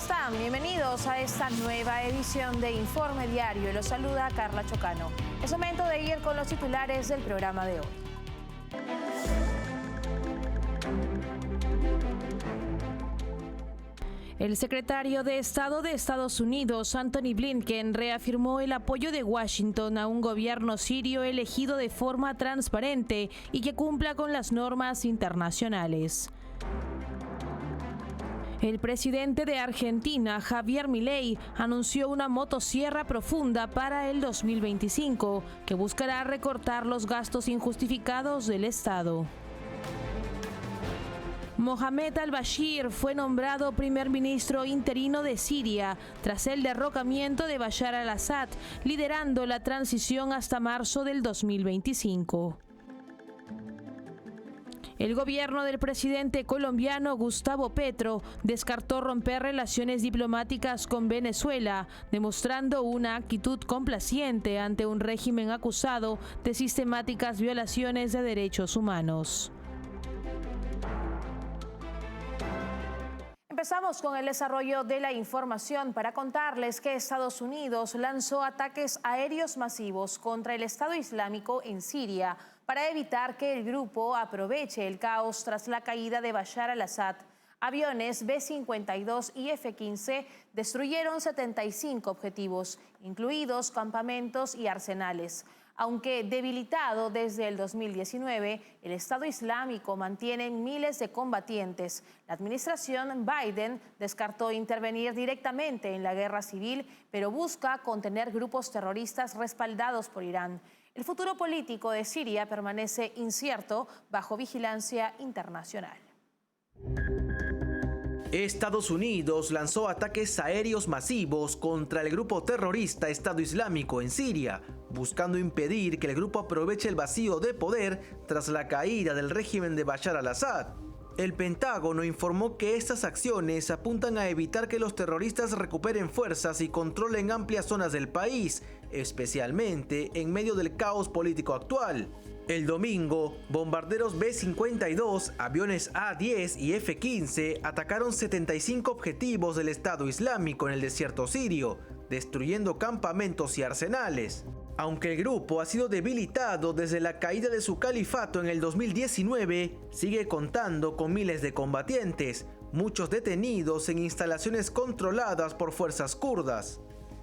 están? Bienvenidos a esta nueva edición de Informe Diario. Los saluda Carla Chocano. Es momento de ir con los titulares del programa de hoy. El secretario de Estado de Estados Unidos, Antony Blinken, reafirmó el apoyo de Washington a un gobierno sirio elegido de forma transparente y que cumpla con las normas internacionales. El presidente de Argentina, Javier Milei, anunció una motosierra profunda para el 2025, que buscará recortar los gastos injustificados del Estado. Mohamed al-Bashir fue nombrado primer ministro interino de Siria tras el derrocamiento de Bashar al-Assad, liderando la transición hasta marzo del 2025. El gobierno del presidente colombiano Gustavo Petro descartó romper relaciones diplomáticas con Venezuela, demostrando una actitud complaciente ante un régimen acusado de sistemáticas violaciones de derechos humanos. Empezamos con el desarrollo de la información para contarles que Estados Unidos lanzó ataques aéreos masivos contra el Estado Islámico en Siria para evitar que el grupo aproveche el caos tras la caída de Bashar al-Assad. Aviones B-52 y F-15 destruyeron 75 objetivos, incluidos campamentos y arsenales. Aunque debilitado desde el 2019, el Estado Islámico mantiene miles de combatientes. La administración Biden descartó intervenir directamente en la guerra civil, pero busca contener grupos terroristas respaldados por Irán. El futuro político de Siria permanece incierto bajo vigilancia internacional. Estados Unidos lanzó ataques aéreos masivos contra el grupo terrorista Estado Islámico en Siria, buscando impedir que el grupo aproveche el vacío de poder tras la caída del régimen de Bashar al-Assad. El Pentágono informó que estas acciones apuntan a evitar que los terroristas recuperen fuerzas y controlen amplias zonas del país, especialmente en medio del caos político actual. El domingo, bombarderos B-52, aviones A-10 y F-15 atacaron 75 objetivos del Estado Islámico en el desierto sirio, destruyendo campamentos y arsenales. Aunque el grupo ha sido debilitado desde la caída de su califato en el 2019, sigue contando con miles de combatientes, muchos detenidos en instalaciones controladas por fuerzas kurdas.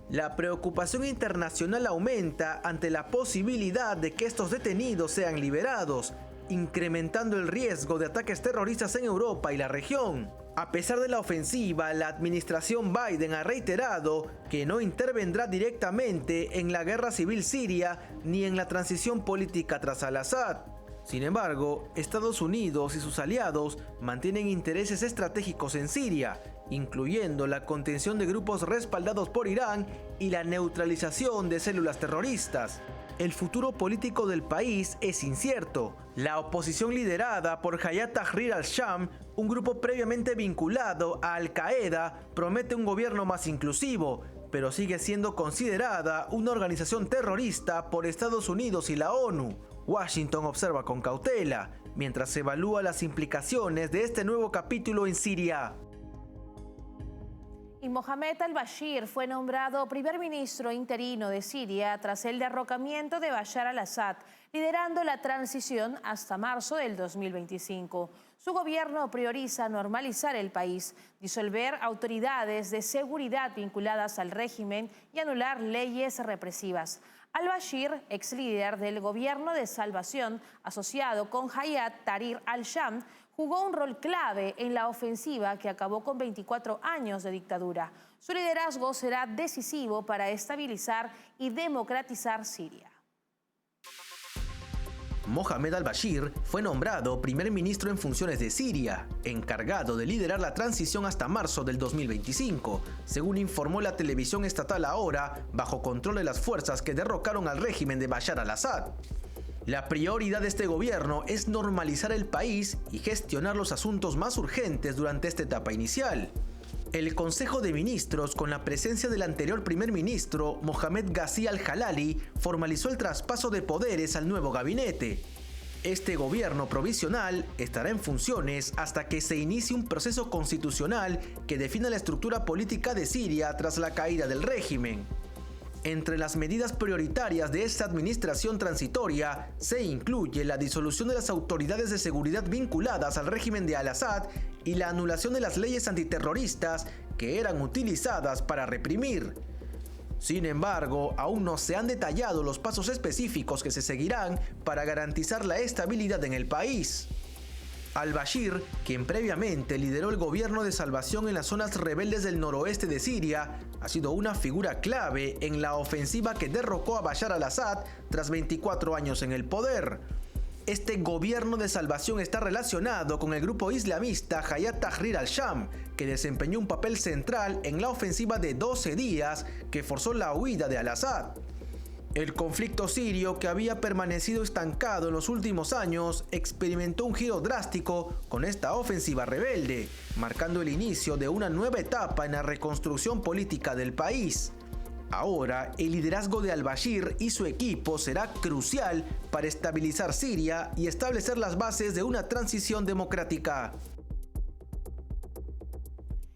La preocupación internacional aumenta ante la posibilidad de que estos detenidos sean liberados, incrementando el riesgo de ataques terroristas en Europa y la región. A pesar de la ofensiva, la administración Biden ha reiterado que no intervendrá directamente en la guerra civil siria ni en la transición política tras al-Assad. Sin embargo, Estados Unidos y sus aliados mantienen intereses estratégicos en Siria, incluyendo la contención de grupos respaldados por Irán y la neutralización de células terroristas. El futuro político del país es incierto. La oposición liderada por Hayat Tahrir al-Sham, un grupo previamente vinculado a Al-Qaeda, promete un gobierno más inclusivo, pero sigue siendo considerada una organización terrorista por Estados Unidos y la ONU. Washington observa con cautela, mientras se evalúa las implicaciones de este nuevo capítulo en Siria. Y Mohamed al-Bashir fue nombrado primer ministro interino de Siria tras el derrocamiento de Bashar al-Assad, liderando la transición hasta marzo del 2025. Su gobierno prioriza normalizar el país, disolver autoridades de seguridad vinculadas al régimen y anular leyes represivas. Al-Bashir, ex líder del gobierno de salvación asociado con Hayat Tahrir al-Sham, jugó un rol clave en la ofensiva que acabó con 24 años de dictadura. Su liderazgo será decisivo para estabilizar y democratizar Siria. Mohamed al-Bashir fue nombrado primer ministro en funciones de Siria, encargado de liderar la transición hasta marzo del 2025, según informó la televisión estatal Ahora, bajo control de las fuerzas que derrocaron al régimen de Bashar al-Assad. La prioridad de este gobierno es normalizar el país y gestionar los asuntos más urgentes durante esta etapa inicial. El Consejo de Ministros, con la presencia del anterior primer ministro, Mohamed Ghazzi al-Jalali, formalizó el traspaso de poderes al nuevo gabinete. Este gobierno provisional estará en funciones hasta que se inicie un proceso constitucional que defina la estructura política de Siria tras la caída del régimen. Entre las medidas prioritarias de esta administración transitoria se incluye la disolución de las autoridades de seguridad vinculadas al régimen de Al-Assad y la anulación de las leyes antiterroristas que eran utilizadas para reprimir. Sin embargo, aún no se han detallado los pasos específicos que se seguirán para garantizar la estabilidad en el país. Al-Bashir, quien previamente lideró el gobierno de salvación en las zonas rebeldes del noroeste de Siria, ha sido una figura clave en la ofensiva que derrocó a Bashar al-Assad tras 24 años en el poder. Este gobierno de salvación está relacionado con el grupo islamista Hayat Tahrir al-Sham, que desempeñó un papel central en la ofensiva de 12 días que forzó la huida de al-Assad. El conflicto sirio, que había permanecido estancado en los últimos años, experimentó un giro drástico con esta ofensiva rebelde, marcando el inicio de una nueva etapa en la reconstrucción política del país. Ahora, el liderazgo de al-Bashir y su equipo será crucial para estabilizar Siria y establecer las bases de una transición democrática.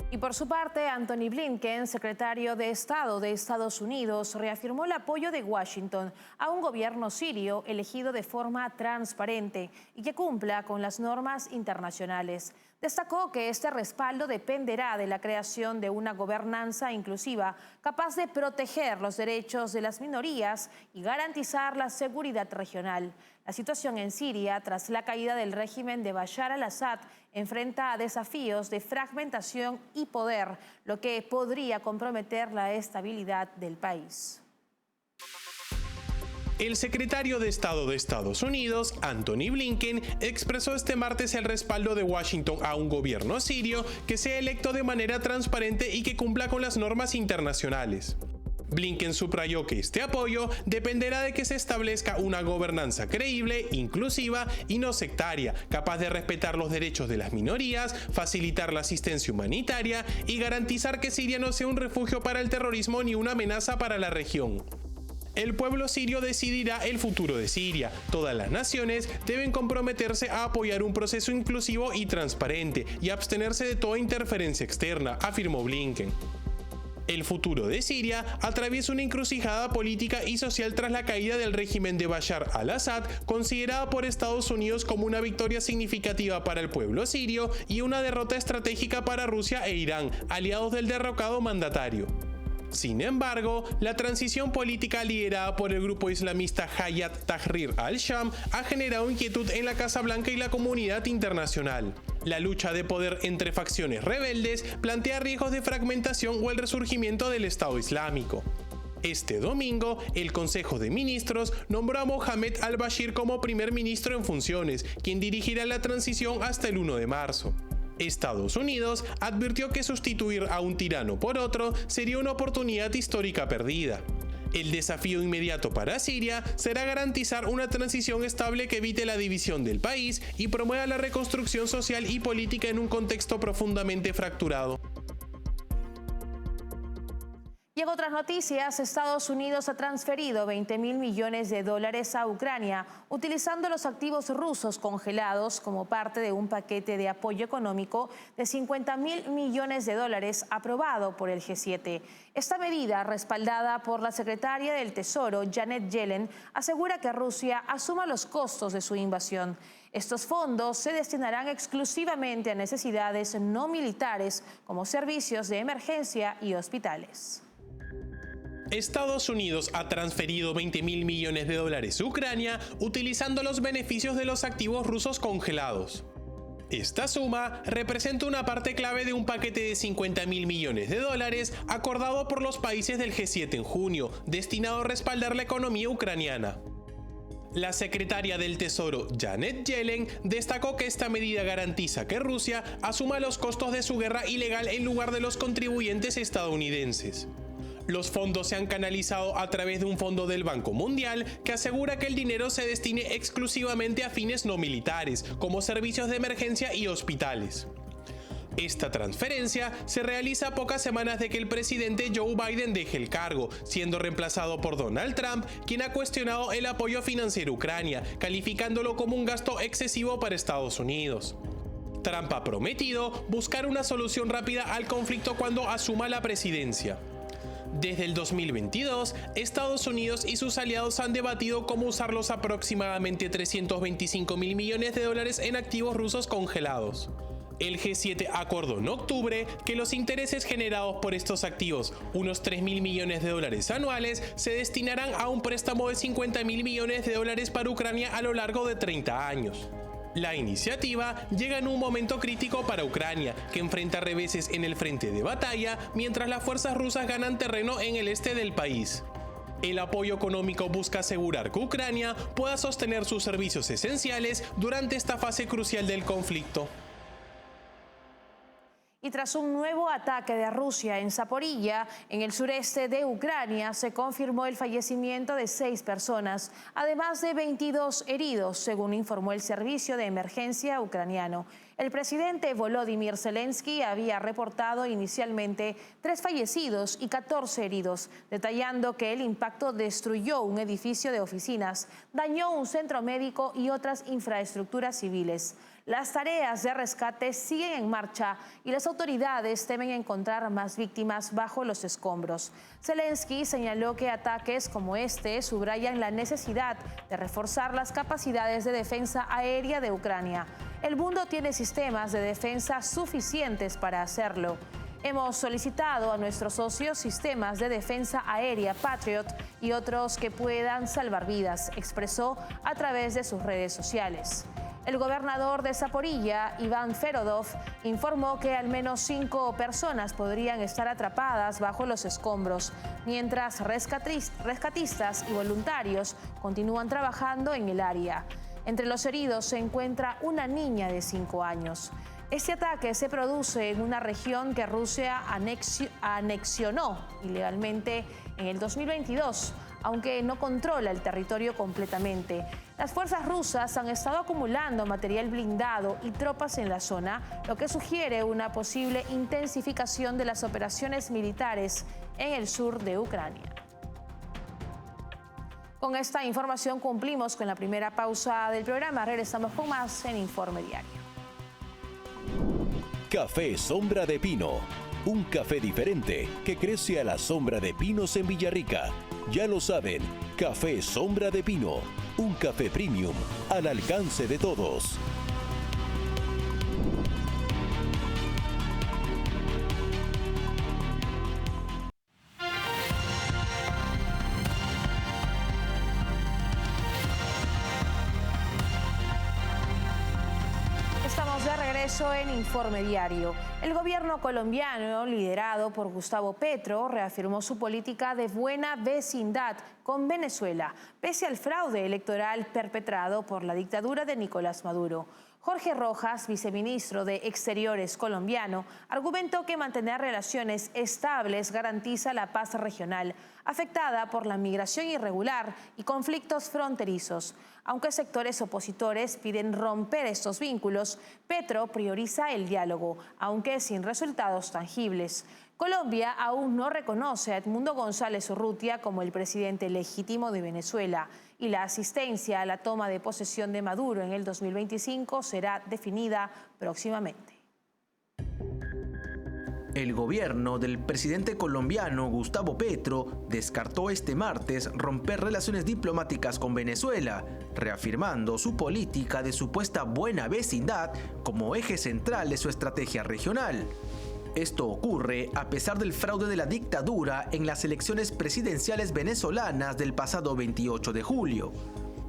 Y por su parte, Antony Blinken, secretario de Estado de Estados Unidos, reafirmó el apoyo de Washington a un gobierno sirio elegido de forma transparente y que cumpla con las normas internacionales. Destacó que este respaldo dependerá de la creación de una gobernanza inclusiva capaz de proteger los derechos de las minorías y garantizar la seguridad regional. La situación en Siria, tras la caída del régimen de Bashar al-Assad, enfrenta a desafíos de fragmentación y poder, lo que podría comprometer la estabilidad del país. El secretario de Estado de Estados Unidos, Antony Blinken, expresó este martes el respaldo de Washington a un gobierno sirio que sea electo de manera transparente y que cumpla con las normas internacionales. Blinken subrayó que este apoyo dependerá de que se establezca una gobernanza creíble, inclusiva y no sectaria, capaz de respetar los derechos de las minorías, facilitar la asistencia humanitaria y garantizar que Siria no sea un refugio para el terrorismo ni una amenaza para la región. El pueblo sirio decidirá el futuro de Siria. Todas las naciones deben comprometerse a apoyar un proceso inclusivo y transparente y abstenerse de toda interferencia externa, afirmó Blinken. El futuro de Siria atraviesa una encrucijada política y social tras la caída del régimen de Bashar al-Assad, considerada por Estados Unidos como una victoria significativa para el pueblo sirio y una derrota estratégica para Rusia e Irán, aliados del derrocado mandatario. Sin embargo, la transición política liderada por el grupo islamista Hayat Tahrir al-Sham ha generado inquietud en la Casa Blanca y la comunidad internacional. La lucha de poder entre facciones rebeldes plantea riesgos de fragmentación o el resurgimiento del Estado Islámico. Este domingo, el Consejo de Ministros nombró a Mohamed al-Bashir como primer ministro en funciones, quien dirigirá la transición hasta el 1 de marzo. Estados Unidos advirtió que sustituir a un tirano por otro sería una oportunidad histórica perdida. El desafío inmediato para Siria será garantizar una transición estable que evite la división del país y promueva la reconstrucción social y política en un contexto profundamente fracturado. Y en otras noticias, Estados Unidos ha transferido $20.000 millones a Ucrania, utilizando los activos rusos congelados como parte de un paquete de apoyo económico de $50.000 millones aprobado por el G7. Esta medida, respaldada por la secretaria del Tesoro, Janet Yellen, asegura que Rusia asuma los costos de su invasión. Estos fondos se destinarán exclusivamente a necesidades no militares, como servicios de emergencia y hospitales. Estados Unidos ha transferido $20.000 millones a Ucrania utilizando los beneficios de los activos rusos congelados. Esta suma representa una parte clave de un paquete de $50.000 millones acordado por los países del G7 en junio, destinado a respaldar la economía ucraniana. La secretaria del Tesoro, Janet Yellen, destacó que esta medida garantiza que Rusia asuma los costos de su guerra ilegal en lugar de los contribuyentes estadounidenses. Los fondos se han canalizado a través de un fondo del Banco Mundial que asegura que el dinero se destine exclusivamente a fines no militares, como servicios de emergencia y hospitales. Esta transferencia se realiza a pocas semanas de que el presidente Joe Biden deje el cargo, siendo reemplazado por Donald Trump, quien ha cuestionado el apoyo financiero a Ucrania, calificándolo como un gasto excesivo para Estados Unidos. Trump ha prometido buscar una solución rápida al conflicto cuando asuma la presidencia. Desde el 2022, Estados Unidos y sus aliados han debatido cómo usar los aproximadamente 325.000 millones de dólares en activos rusos congelados. El G7 acordó en octubre que los intereses generados por estos activos, unos 3.000 millones de dólares anuales, se destinarán a un préstamo de 50.000 millones de dólares para Ucrania a lo largo de 30 años. La iniciativa llega en un momento crítico para Ucrania, que enfrenta reveses en el frente de batalla, mientras las fuerzas rusas ganan terreno en el este del país. El apoyo económico busca asegurar que Ucrania pueda sostener sus servicios esenciales durante esta fase crucial del conflicto. Y tras un nuevo ataque de Rusia en Zaporilla, en el sureste de Ucrania, se confirmó el fallecimiento de 6 personas, además de 22 heridos, según informó el Servicio de Emergencia ucraniano. El presidente Volodymyr Zelensky había reportado inicialmente 3 fallecidos y 14 heridos, detallando que el impacto destruyó un edificio de oficinas, dañó un centro médico y otras infraestructuras civiles. Las tareas de rescate siguen en marcha y las autoridades temen encontrar más víctimas bajo los escombros. Zelensky señaló que ataques como este subrayan la necesidad de reforzar las capacidades de defensa aérea de Ucrania. El mundo tiene sistemas de defensa suficientes para hacerlo. Hemos solicitado a nuestros socios sistemas de defensa aérea Patriot y otros que puedan salvar vidas, expresó a través de sus redes sociales. El gobernador de Zaporilla, Iván Ferodov, informó que al menos 5 personas podrían estar atrapadas bajo los escombros, mientras rescatistas y voluntarios continúan trabajando en el área. Entre los heridos se encuentra una niña de 5 años. Este ataque se produce en una región que Rusia anexionó ilegalmente en el 2022, aunque no controla el territorio completamente. Las fuerzas rusas han estado acumulando material blindado y tropas en la zona, lo que sugiere una posible intensificación de las operaciones militares en el sur de Ucrania. Con esta información cumplimos con la primera pausa del programa. Regresamos con más en Informe Diario. Café Sombra de Pino, un café diferente que crece a la sombra de pinos en Villarrica. Ya lo saben, Café Sombra de Pino, un café premium al alcance de todos. Estamos de regreso en Informe Diario. El gobierno colombiano, liderado por Gustavo Petro, reafirmó su política de buena vecindad con Venezuela, pese al fraude electoral perpetrado por la dictadura de Nicolás Maduro. Jorge Rojas, viceministro de Exteriores colombiano, argumentó que mantener relaciones estables garantiza la paz regional, afectada por la migración irregular y conflictos fronterizos. Aunque sectores opositores piden romper estos vínculos, Petro prioriza el diálogo, aunque sin resultados tangibles. Colombia aún no reconoce a Edmundo González Urrutia como el presidente legítimo de Venezuela y la asistencia a la toma de posesión de Maduro en el 2025 será definida próximamente. El gobierno del presidente colombiano Gustavo Petro descartó este martes romper relaciones diplomáticas con Venezuela, reafirmando su política de supuesta buena vecindad como eje central de su estrategia regional. Esto ocurre a pesar del fraude de la dictadura en las elecciones presidenciales venezolanas del pasado 28 de julio.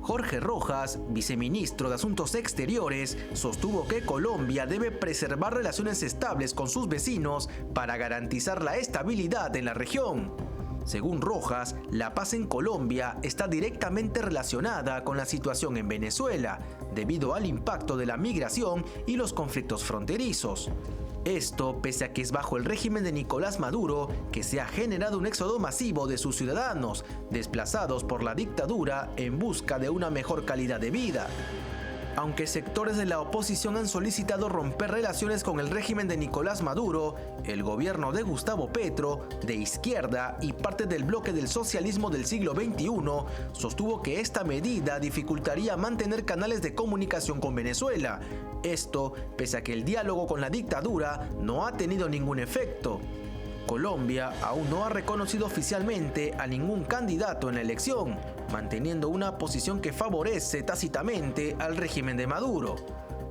Jorge Rojas, viceministro de Asuntos Exteriores, sostuvo que Colombia debe preservar relaciones estables con sus vecinos para garantizar la estabilidad en la región. Según Rojas, la paz en Colombia está directamente relacionada con la situación en Venezuela, debido al impacto de la migración y los conflictos fronterizos. Esto pese a que es bajo el régimen de Nicolás Maduro que se ha generado un éxodo masivo de sus ciudadanos, desplazados por la dictadura en busca de una mejor calidad de vida. Aunque sectores de la oposición han solicitado romper relaciones con el régimen de Nicolás Maduro, el gobierno de Gustavo Petro, de izquierda y parte del bloque del socialismo del siglo XXI, sostuvo que esta medida dificultaría mantener canales de comunicación con Venezuela. Esto, pese a que el diálogo con la dictadura no ha tenido ningún efecto. Colombia aún no ha reconocido oficialmente a ningún candidato en la elección, manteniendo una posición que favorece tácitamente al régimen de Maduro.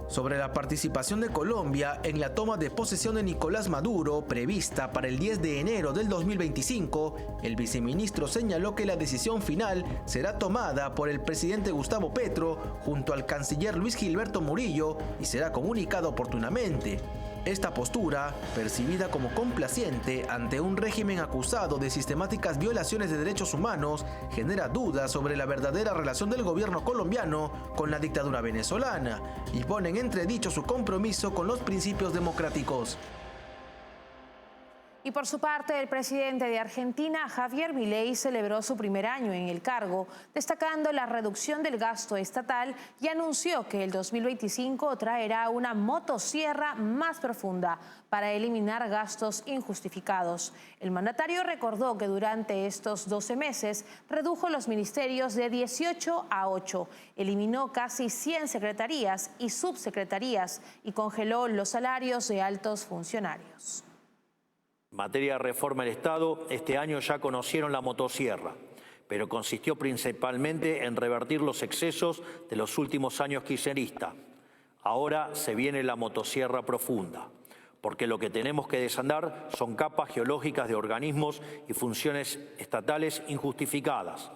Sobre la participación de Colombia en la toma de posesión de Nicolás Maduro, prevista para el 10 de enero del 2025, el viceministro señaló que la decisión final será tomada por el presidente Gustavo Petro junto al canciller Luis Gilberto Murillo y será comunicado oportunamente. Esta postura, percibida como complaciente ante un régimen acusado de sistemáticas violaciones de derechos humanos, genera dudas sobre la verdadera relación del gobierno colombiano con la dictadura venezolana y pone en entredicho su compromiso con los principios democráticos. Y por su parte, el presidente de Argentina, Javier Milei, celebró su primer año en el cargo, destacando la reducción del gasto estatal y anunció que el 2025 traerá una motosierra más profunda para eliminar gastos injustificados. El mandatario recordó que durante estos 12 meses redujo los ministerios de 18 a 8, eliminó casi 100 secretarías y subsecretarías y congeló los salarios de altos funcionarios. En materia de reforma del Estado, este año ya conocieron la motosierra, pero consistió principalmente en revertir los excesos de los últimos años kirchneristas. Ahora se viene la motosierra profunda, porque lo que tenemos que desandar son capas geológicas de organismos y funciones estatales injustificadas.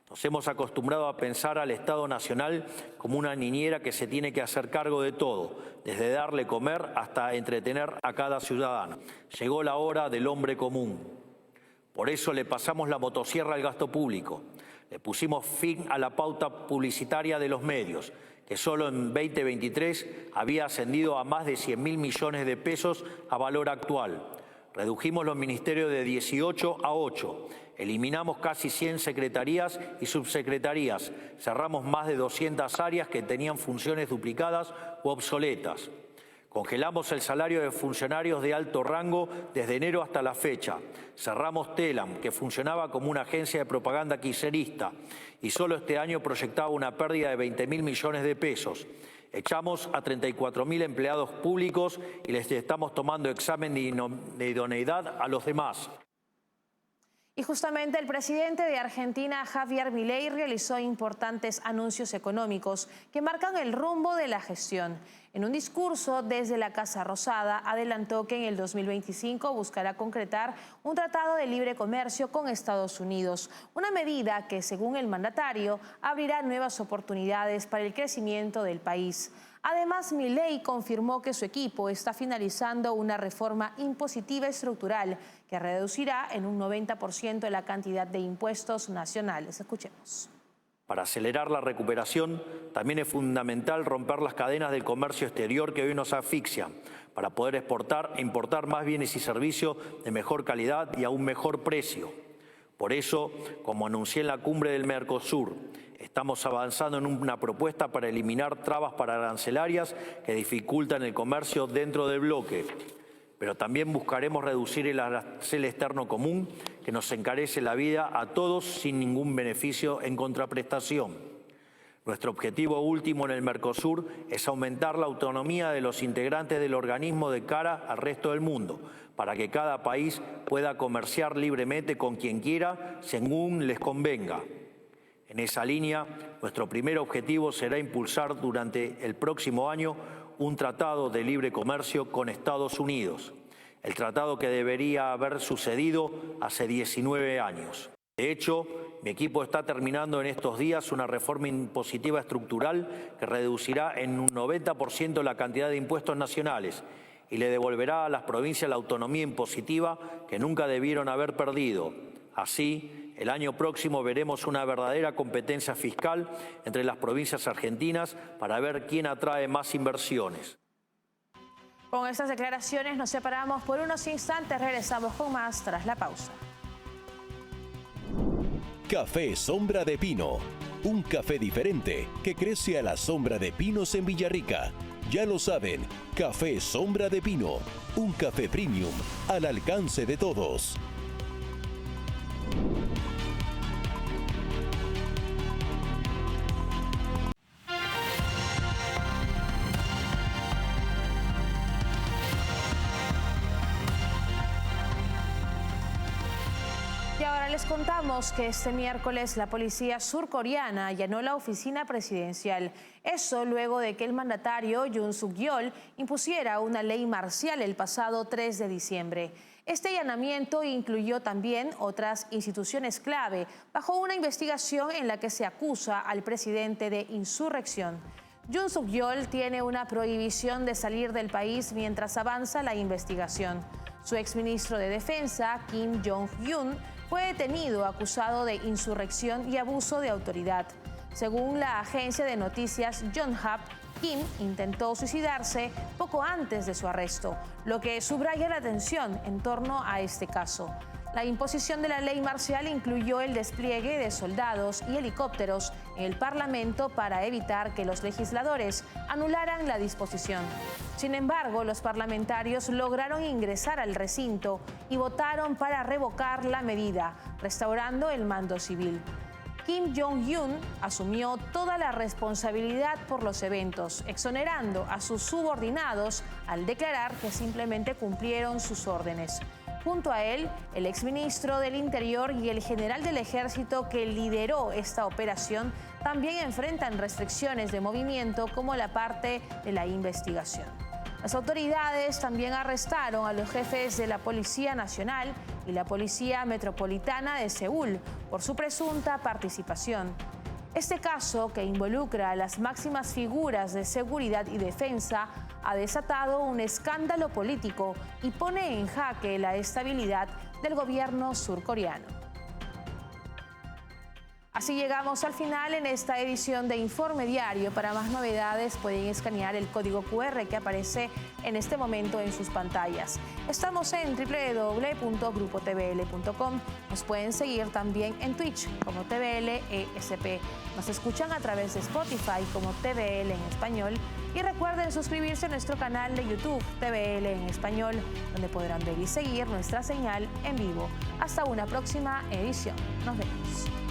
Nos hemos acostumbrado a pensar al Estado Nacional como una niñera que se tiene que hacer cargo de todo, desde darle comer hasta entretener a cada ciudadano. Llegó la hora del hombre común. Por eso le pasamos la motosierra al gasto público. Le pusimos fin a la pauta publicitaria de los medios, que solo en 2023 había ascendido a más de 100.000 millones de pesos a valor actual. Redujimos los ministerios de 18 a 8. Eliminamos casi 100 secretarías y subsecretarías. Cerramos más de 200 áreas que tenían funciones duplicadas u obsoletas. Congelamos el salario de funcionarios de alto rango desde enero hasta la fecha. Cerramos Telam, que funcionaba como una agencia de propaganda kirchnerista y solo este año proyectaba una pérdida de 20.000 millones de pesos. Echamos a 34.000 empleados públicos y les estamos tomando examen de idoneidad a los demás. Y justamente el presidente de Argentina, Javier Milei, realizó importantes anuncios económicos que marcan el rumbo de la gestión. En un discurso desde la Casa Rosada, adelantó que en el 2025 buscará concretar un tratado de libre comercio con Estados Unidos, una medida que, según el mandatario, abrirá nuevas oportunidades para el crecimiento del país. Además, Milei confirmó que su equipo está finalizando una reforma impositiva estructural que reducirá en un 90% la cantidad de impuestos nacionales. Escuchemos. Para acelerar la recuperación, también es fundamental romper las cadenas del comercio exterior que hoy nos asfixian, para poder exportar e importar más bienes y servicios de mejor calidad y a un mejor precio. Por eso, como anuncié en la cumbre del Mercosur, estamos avanzando en una propuesta para eliminar trabas arancelarias que dificultan el comercio dentro del bloque. Pero también buscaremos reducir el arancel externo común que nos encarece la vida a todos sin ningún beneficio en contraprestación. Nuestro objetivo último en el Mercosur es aumentar la autonomía de los integrantes del organismo de cara al resto del mundo, para que cada país pueda comerciar libremente con quien quiera, según les convenga. En esa línea, nuestro primer objetivo será impulsar durante el próximo año un tratado de libre comercio con Estados Unidos, el tratado que debería haber sucedido hace 19 años. De hecho, mi equipo está terminando en estos días una reforma impositiva estructural que reducirá en un 90% la cantidad de impuestos nacionales y le devolverá a las provincias la autonomía impositiva que nunca debieron haber perdido. Así, el año próximo veremos una verdadera competencia fiscal entre las provincias argentinas para ver quién atrae más inversiones. Con estas declaraciones nos separamos por unos instantes. Regresamos con más tras la pausa. Café Sombra de Pino un café diferente que crece a la sombra de pinos en Villarrica. Ya lo saben, Café Sombra de Pino, un café premium al alcance de todos. Y ahora les contamos que este miércoles la policía surcoreana allanó la oficina presidencial. Eso luego de que el mandatario Yoon Suk-yeol impusiera una ley marcial el pasado 3 de diciembre. Este allanamiento incluyó también otras instituciones clave, bajo una investigación en la que se acusa al presidente de insurrección. Yoon Suk-yeol tiene una prohibición de salir del país mientras avanza la investigación. Su exministro de Defensa, Kim Jong-un, fue detenido acusado de insurrección y abuso de autoridad. Según la agencia de noticias Yonhap, Kim intentó suicidarse poco antes de su arresto, lo que subraya la tensión en torno a este caso. La imposición de la ley marcial incluyó el despliegue de soldados y helicópteros en el Parlamento para evitar que los legisladores anularan la disposición. Sin embargo, los parlamentarios lograron ingresar al recinto y votaron para revocar la medida, restaurando el mando civil. Kim Jong-un asumió toda la responsabilidad por los eventos, exonerando a sus subordinados al declarar que simplemente cumplieron sus órdenes. Junto a él, el exministro del Interior y el general del Ejército que lideró esta operación también enfrentan restricciones de movimiento como la parte de la investigación. Las autoridades también arrestaron a los jefes de la Policía Nacional y la Policía Metropolitana de Seúl por su presunta participación. Este caso, que involucra a las máximas figuras de seguridad y defensa, ha desatado un escándalo político y pone en jaque la estabilidad del gobierno surcoreano. Así llegamos al final en esta edición de Informe Diario. Para más novedades pueden escanear el código QR que aparece en este momento en sus pantallas. Estamos en www.grupotvl.com. Nos pueden seguir también en Twitch como TVLESP. Nos escuchan a través de Spotify como TVL en español. Y recuerden suscribirse a nuestro canal de YouTube TVL en español, donde podrán ver y seguir nuestra señal en vivo. Hasta una próxima edición. Nos vemos.